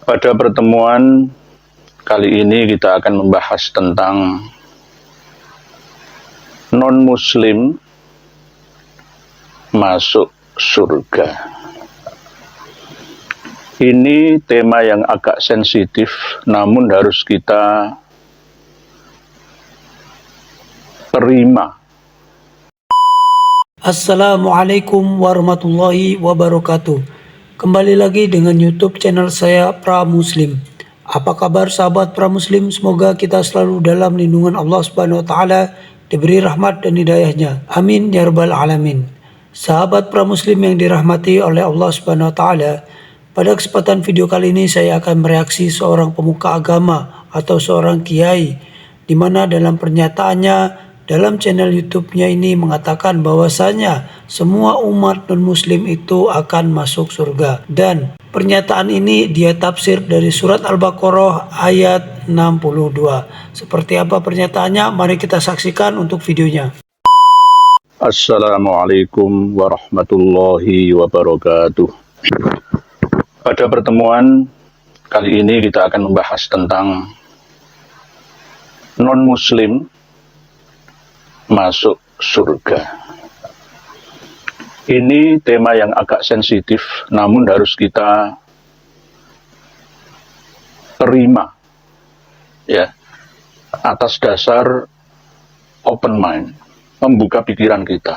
Pada pertemuan kali ini kita akan membahas tentang non-muslim masuk surga. Ini tema yang agak sensitif, namun harus kita terima. Assalamualaikum warahmatullahi wabarakatuh. Kembali lagi dengan YouTube channel saya Pra Muslim. Apa kabar sahabat Pra Muslim? Semoga kita selalu dalam lindungan Allah Subhanahu wa taala, diberi rahmat dan hidayahnya. Amin ya rabbal alamin. Sahabat Pra Muslim yang dirahmati oleh Allah Subhanahu wa taala, pada kesempatan video kali ini saya akan mereaksi seorang pemuka agama atau seorang kiai, di mana dalam pernyataannya dalam channel YouTube-nya ini mengatakan bahwasanya semua umat non-muslim itu akan masuk surga. Dan pernyataan ini dia tafsir dari surat Al-Baqarah ayat 62. Seperti apa pernyataannya? Mari kita saksikan untuk videonya. Assalamualaikum warahmatullahi wabarakatuh. Pada pertemuan kali ini kita akan membahas tentang non-muslim masuk surga. Ini tema yang agak sensitif, namun harus kita terima, ya, atas dasar open mind, membuka pikiran kita,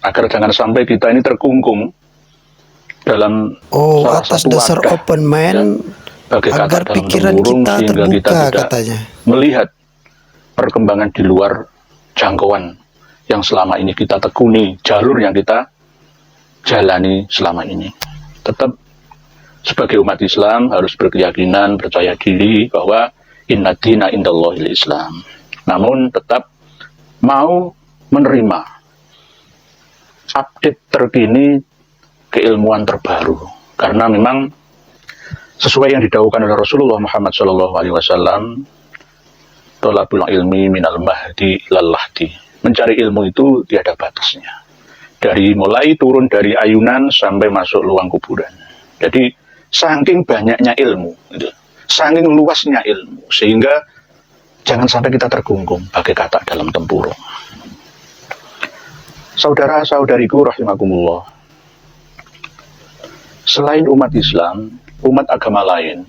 agar jangan sampai kita ini terkungkung dalam salah atas satu dasar wadah, open mind, ya, agar pikiran kita terbuka, katanya. Melihat perkembangan di luar jangkauan yang selama ini kita tekuni, jalur yang kita jalani selama ini. Tetap sebagai umat Islam harus berkeyakinan, percaya diri bahwa inna dina indallahil Islam. Namun tetap mau menerima update terkini, keilmuan terbaru, karena memang sesuai yang didahulukan oleh Rasulullah Muhammad SAW, tolabul ilmi minal mahdi ilal lahdi. Mencari ilmu itu tiada batasnya, dari mulai turun dari ayunan sampai masuk luang kuburan. Jadi saking banyaknya ilmu, saking luasnya ilmu, sehingga jangan sampai kita terkungkung bagai katak dalam tempurung. Saudara-saudariku rahimakumullah, selain umat Islam, umat agama lain,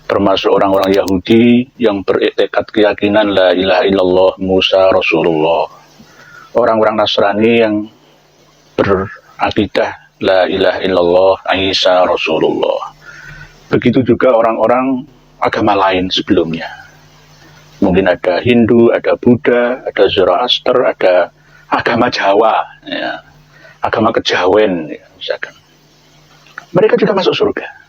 termasuk orang-orang Yahudi yang beriktikad keyakinan la ilaha illallah Musa Rasulullah, orang-orang Nasrani yang berakidah la ilaha illallah Isa Rasulullah, begitu juga orang-orang agama lain sebelumnya. Mungkin ada Hindu, ada Buddha, ada Zoroaster, ada agama Jawa, ya, agama Kejawen, ya, misalkan. Mereka juga masuk surga.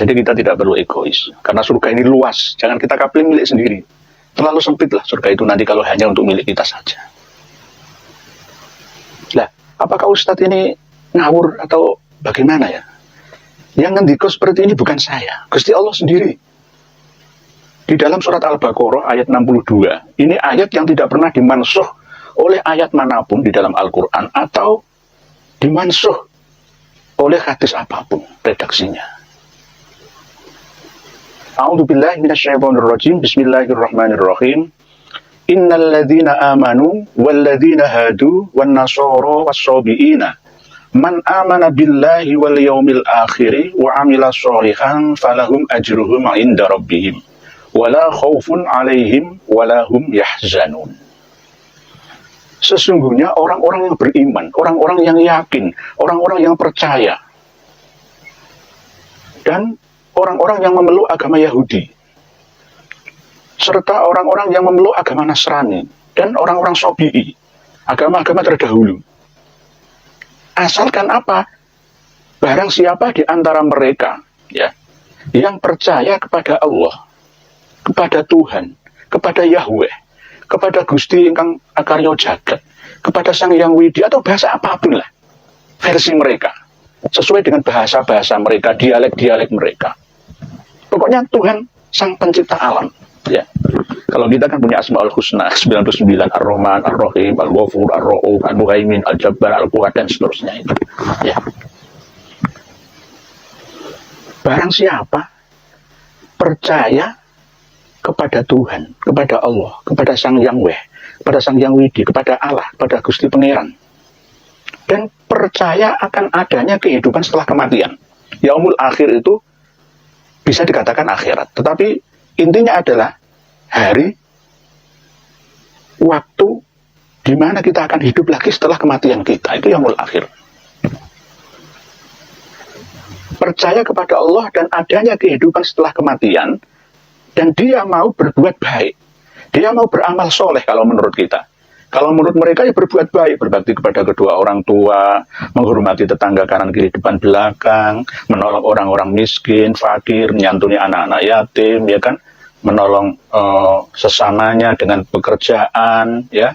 Jadi kita tidak perlu egois, karena surga ini luas, jangan kita kapling milik sendiri. Terlalu sempitlah surga itu nanti kalau hanya untuk milik kita saja. Nah, apakah Ustadz ini ngawur atau bagaimana ya? Yang ngendiko seperti ini bukan saya, Gusti Allah sendiri. Di dalam surat Al-Baqarah ayat 62, ini ayat yang tidak pernah dimansuh oleh ayat manapun di dalam Al-Quran, atau dimansuh oleh hadis apapun redaksinya. A'udzubillahi minasyaitonirrajim. Bismillahirrahmanirrahim. Innal ladzina amanu wal ladzina hadu wan nasara was-sabiina man amana billahi wal yaumil akhir wa amila sholihan falahum ajruhum 'inda rabbihim wala khaufun 'alaihim wala hum yahzanun. Sesungguhnya orang-orang yang beriman, orang-orang yang yakin, orang-orang yang percaya, dan orang-orang yang memeluk agama Yahudi, serta orang-orang yang memeluk agama Nasrani, dan orang-orang Sobi'i, agama-agama terdahulu. Asalkan apa? Barang siapa di antara mereka, ya, yang percaya kepada Allah, kepada Tuhan, kepada Yahweh, kepada Gusti ingkang akarya jagat, kepada Sang Hyang Widi, atau bahasa apapun lah versi mereka, sesuai dengan bahasa-bahasa mereka, dialek-dialek mereka. Pokoknya Tuhan sang pencipta alam, ya. Kalau kita kan punya Asmaul Husna 99, Ar-Rahman, Ar-Rahim, Al-Ghafur, Ar-Ra'uf, Al-Muhaimin, Al-Jabbar, Al-Quwat, dan seterusnya itu, ya. barang siapa percaya kepada Tuhan, kepada Allah, kepada Sang Yang Weh, kepada Sang Yang Widi, kepada Allah, kepada Gusti Pangeran, dan percaya akan adanya kehidupan setelah kematian. Yaumul akhir itu bisa dikatakan akhirat, tetapi intinya adalah hari, waktu di mana kita akan hidup lagi setelah kematian kita. Itu yaumul akhir. Percaya kepada Allah dan adanya kehidupan setelah kematian, dan dia mau berbuat baik, dia mau beramal soleh. Kalau menurut kita, kalau menurut mereka ya berbuat baik, berbakti kepada kedua orang tua, menghormati tetangga kanan kiri depan belakang, menolong orang-orang miskin, fakir, menyantuni anak-anak yatim, ya kan, menolong sesamanya dengan pekerjaan, ya,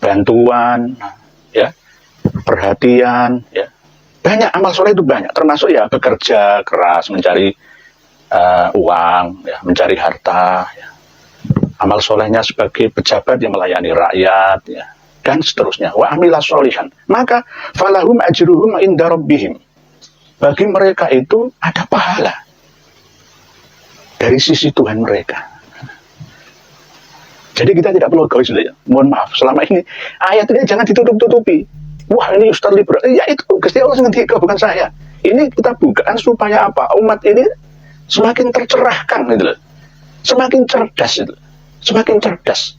bantuan, ya, perhatian, ya. Banyak amal soleh itu banyak, termasuk ya bekerja keras mencari uang, ya, mencari harta, ya. Amal solehnya sebagai pejabat yang melayani rakyat, ya, dan seterusnya. Wa amila sholihan, maka falahum ajruhum inda rabbihim. Bagi mereka itu ada pahala dari sisi Tuhan mereka. Jadi kita tidak perlu egois, ya. Mohon maaf, selama ini ayat ini jangan ditutup-tutupi. Wah, ini Ustaz liberal. Ya itu Gusti Allah yang ngendika, bukan saya. Ini kita bukaan supaya apa? Umat ini semakin tercerahkan, gitu loh. Semakin cerdas, gitu. Semakin cerdas.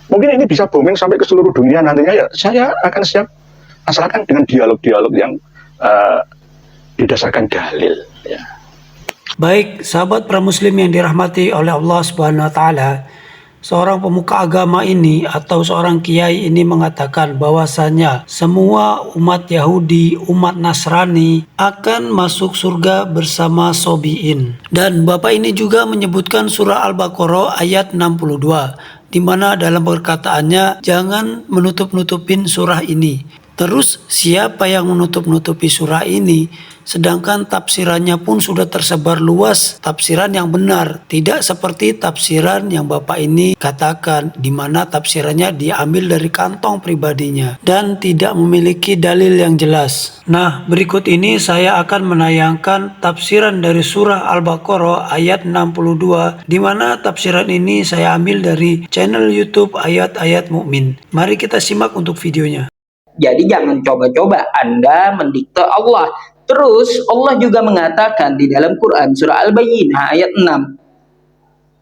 Mungkin ini bisa booming sampai ke seluruh dunia nantinya, ya saya akan siap, asalkan dengan dialog-dialog yang didasarkan dalil, ya. Baik, sahabat pramuslim yang dirahmati oleh Allah Subhanahu wa taala, seorang pemuka agama ini atau seorang kiai ini mengatakan bahwasanya semua umat Yahudi, umat Nasrani akan masuk surga bersama Sobiin. Dan Bapak ini juga menyebutkan surah Al-Baqarah ayat 62, di mana dalam perkataannya jangan menutup-nutupin surah ini. Terus siapa yang menutup-nutupi surah ini? Sedangkan tafsirannya pun sudah tersebar luas, tafsiran yang benar, tidak seperti tafsiran yang Bapak ini katakan, di mana tafsirannya diambil dari kantong pribadinya dan tidak memiliki dalil yang jelas. Nah, berikut ini saya akan menayangkan tafsiran dari surah Al-Baqarah ayat 62, di mana tafsiran ini saya ambil dari channel YouTube Ayat-Ayat Mukmin. Mari kita simak untuk videonya. Jadi jangan coba-coba Anda mendikte Allah. Terus Allah juga mengatakan di dalam Quran surah Al-Bayyinah ayat 6.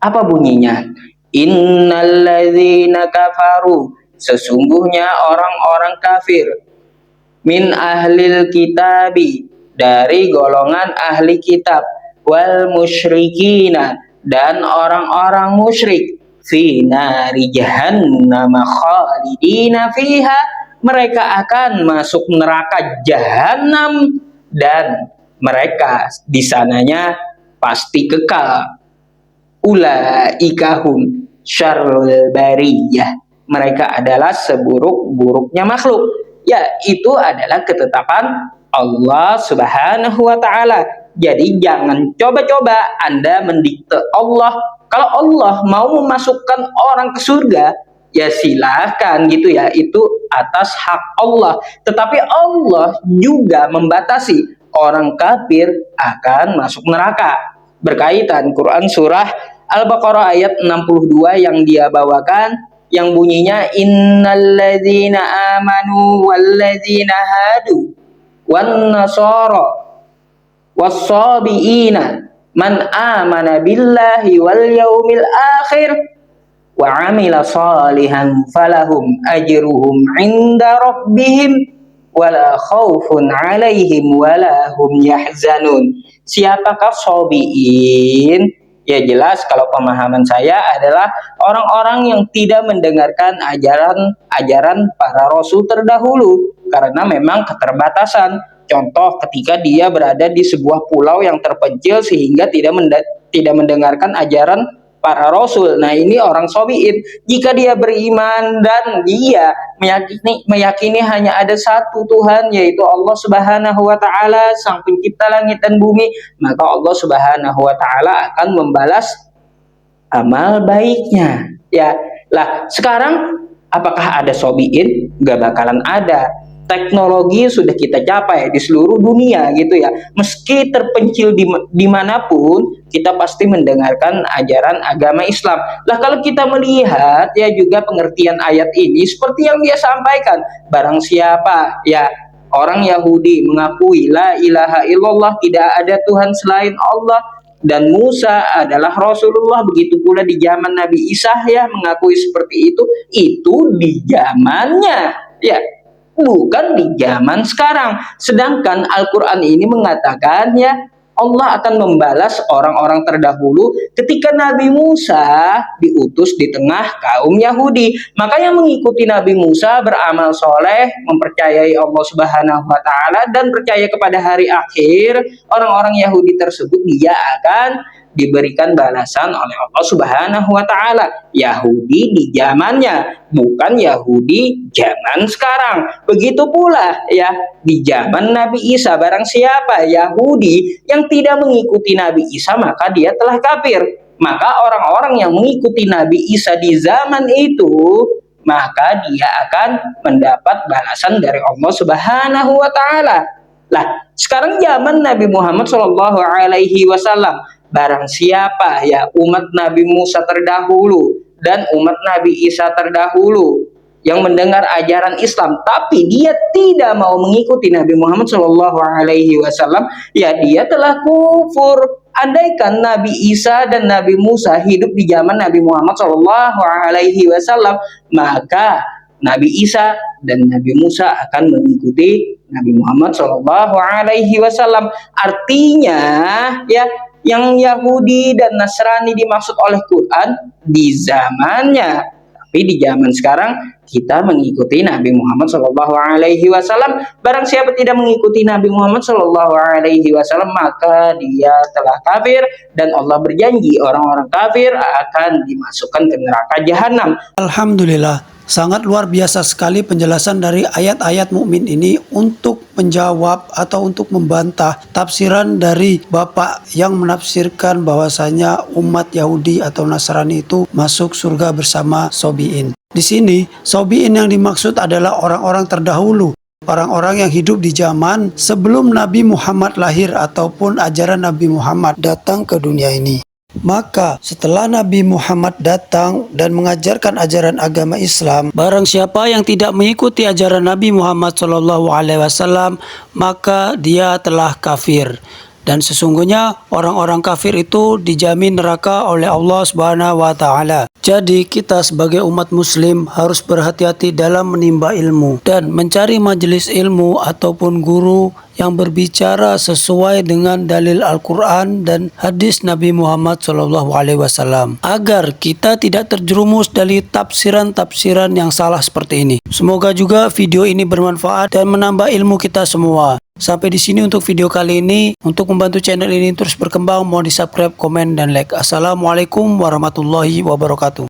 Apa bunyinya? Innalladzina kafaru, sesungguhnya orang-orang kafir, min ahlil kitabi, dari golongan ahli kitab, wal musyrikina, dan orang-orang musyrik, fi nari jahannam khalidina fiha, mereka akan masuk neraka jahanam dan mereka di sananya pasti kekal. Ulaikahum syarrul bariyah, mereka adalah seburuk-buruknya makhluk. Ya, itu adalah ketetapan Allah Subhanahu wa taala. Jadi jangan coba-coba Anda mendikte Allah. Kalau Allah mau memasukkan orang ke surga, ya silahkan gitu ya, itu atas hak Allah. Tetapi Allah juga membatasi orang kafir akan masuk neraka. Berkaitan Quran surah Al-Baqarah ayat 62 yang dia bawakan, yang bunyinya innalladzina amanu walladzina hadu wan nasara was-sabiina man amana billahi wal yaumil akhir wa amila salihan falahum ajruhum inda rabbihim wala khaufun alaihim wala hum yahzanun. Siapakah sobiin? Ya jelas kalau pemahaman saya adalah orang-orang yang tidak mendengarkan ajaran para rasul terdahulu karena memang keterbatasan. Contoh ketika dia berada di sebuah pulau yang terpencil sehingga tidak mendengarkan ajaran para rasul. Nah, ini orang sobiin. Jika dia beriman dan dia meyakini hanya ada satu Tuhan, yaitu Allah Subhanahu wa taala, Sang Pencipta langit dan bumi, maka Allah Subhanahu wa taala akan membalas amal baiknya. Ya. Lah, sekarang apakah ada sobiin? Gak bakalan ada. teknologi sudah kita capai di seluruh dunia gitu ya. Meski terpencil dimanapun, kita pasti mendengarkan ajaran agama Islam. Lah kalau kita melihat ya juga pengertian ayat ini seperti yang dia sampaikan, barang siapa ya orang Yahudi mengakui la ilaha illallah, tidak ada Tuhan selain Allah, dan Musa adalah Rasulullah, begitu pula di zaman Nabi Isa ya mengakui seperti itu di zamannya ya, bukan di zaman sekarang. Sedangkan Al-Quran ini mengatakan ya Allah akan membalas orang-orang terdahulu ketika Nabi Musa diutus di tengah kaum Yahudi. Maka yang mengikuti Nabi Musa beramal soleh, mempercayai Allah Subhanahu wa Ta'ala, dan percaya kepada hari akhir, orang-orang Yahudi tersebut dia akan diberikan balasan oleh Allah Subhanahu wa Ta'ala. Yahudi di zamannya, bukan Yahudi zaman sekarang. Begitu pula ya di zaman Nabi Isa, barang siapa Yahudi yang tidak mengikuti Nabi Isa maka dia telah kafir. Maka orang-orang yang mengikuti Nabi Isa di zaman itu, maka dia akan mendapat balasan dari Allah Subhanahu wa Ta'ala. Lah, sekarang zaman Nabi Muhammad Shallallahu Alaihi Wasallam, barang siapa ya umat Nabi Musa terdahulu dan umat Nabi Isa terdahulu yang mendengar ajaran Islam tapi dia tidak mau mengikuti Nabi Muhammad Shallallahu Alaihi Wasallam, ya dia telah kufur. Andaikan Nabi Isa dan Nabi Musa hidup di zaman Nabi Muhammad Shallallahu Alaihi Wasallam, maka Nabi Isa dan Nabi Musa akan mengikuti Nabi Muhammad Shallallahu Alaihi Wasallam. Artinya ya, yang Yahudi dan Nasrani dimaksud oleh Quran di zamannya, tapi di zaman sekarang kita mengikuti Nabi Muhammad Shallallahu Alaihi Wasallam. Barang siapa tidak mengikuti Nabi Muhammad Shallallahu Alaihi Wasallam maka dia telah kafir, dan Allah berjanji orang-orang kafir akan dimasukkan ke neraka jahanam. Alhamdulillah, sangat luar biasa sekali penjelasan dari ayat-ayat mukmin ini untuk menjawab atau untuk membantah tafsiran dari Bapak yang menafsirkan bahwasanya umat Yahudi atau Nasrani itu masuk surga bersama Sobiin. Di sini Sobiin yang dimaksud adalah orang-orang terdahulu, orang-orang yang hidup di zaman sebelum Nabi Muhammad lahir ataupun ajaran Nabi Muhammad datang ke dunia ini. Maka setelah Nabi Muhammad datang dan mengajarkan ajaran agama Islam, barang siapa yang tidak mengikuti ajaran Nabi Muhammad SAW, maka dia telah kafir. Dan sesungguhnya orang-orang kafir itu dijamin neraka oleh Allah Subhanahu wa Ta'ala. Jadi kita sebagai umat muslim harus berhati-hati dalam menimba ilmu dan mencari majelis ilmu ataupun guru yang berbicara sesuai dengan dalil Al-Quran dan hadis Nabi Muhammad SAW, agar kita tidak terjerumus dari tafsiran-tafsiran yang salah seperti ini. Semoga juga video ini bermanfaat dan menambah ilmu kita semua. Sampai di sini untuk video kali ini. Untuk membantu channel ini terus berkembang, mohon di subscribe, komen, dan like. Assalamualaikum warahmatullahi wabarakatuh.